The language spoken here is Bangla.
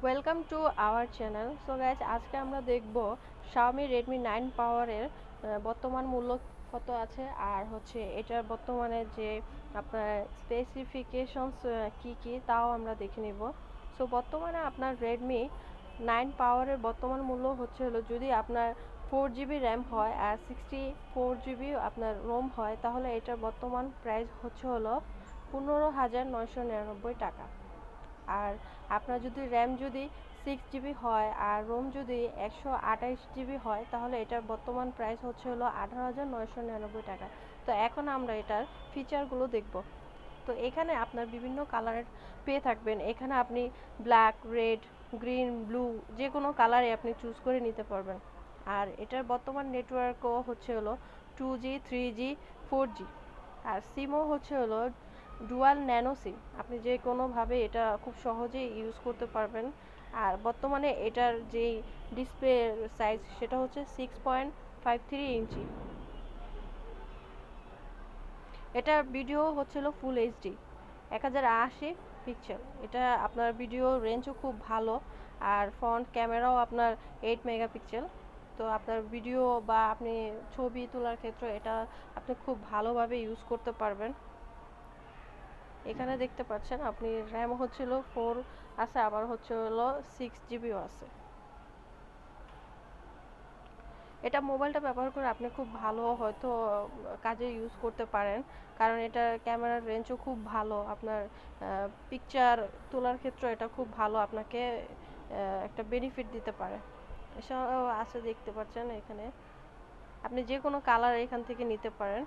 Welcome to our channel. So guys, আজকে আমরা দেখব Xiaomi Redmi 9 পাওয়ারের বর্তমান মূল্য কত আছে, আর হচ্ছে এটার বর্তমানে যে আপনার স্পেসিফিকেশনস কি কি তাও আমরা দেখে নিব। সো বর্তমানে আপনার Redmi 9 পাওয়ারের বর্তমান মূল্য হচ্ছে হলো, যদি আপনার 4GB র্যাম হয় আর 64GB আপনার রোম হয়, তাহলে এটার বর্তমান প্রাইস হচ্ছে হলো 15,999 টাকা। আর আপনার যদি র্যাম যদি 6GB হয় আর রোম যদি 128GB হয়, তাহলে এটার বর্তমান প্রাইস হচ্ছে হলো 18,999 টাকা। তো এখন আমরা এটার ফিচারগুলো দেখব। তো এখানে আপনার বিভিন্ন কালারের পেয়ে থাকবেন। এখানে আপনি ব্ল্যাক, রেড, গ্রিন, ব্লু যে কোনো কালারে আপনি চুজ করে নিতে পারবেন। আর এটার বর্তমান নেটওয়ার্কও হচ্ছে হলো 2G, 3G, 4G। আর সিমও হচ্ছে হলো ডুয়াল ন্যানো সিম। আপনি যে কোনোভাবে এটা খুব সহজেই ইউজ করতে পারবেন। আর বর্তমানে এটার যেই ডিসপ্লে সাইজ সেটা হচ্ছে 6.53 ইঞ্চি। এটার ভিডিও হচ্ছিল ফুল এইচডি 1080 পিক্সেল। এটা আপনার ভিডিও রেঞ্জও খুব ভালো। আর ফ্রন্ট ক্যামেরাও আপনার 8 মেগাপিক্সেল। তো আপনার ভিডিও বা আপনি ছবি তোলার ক্ষেত্রে এটা আপনি খুব ভালোভাবে ইউজ করতে পারবেন। এখানে দেখতে পাচ্ছেন আপনি র্যাম হচ্ছিল 4 আছে, আবার হচ্ছে হলো 6GBও আছে। এটা মোবাইলটা ব্যবহার করে আপনি খুব ভালো হয়তো কাজে ইউজ করতে পারেন, কারণ এটার ক্যামেরার রেঞ্জও খুব ভালো। আপনার পিকচার তোলার ক্ষেত্রে এটা খুব ভালো, আপনাকে একটা বেনিফিট দিতে পারে। এছাড়াও আছে, দেখতে পাচ্ছেন এখানে আপনি যে কোনো কালার এখান থেকে নিতে পারেন।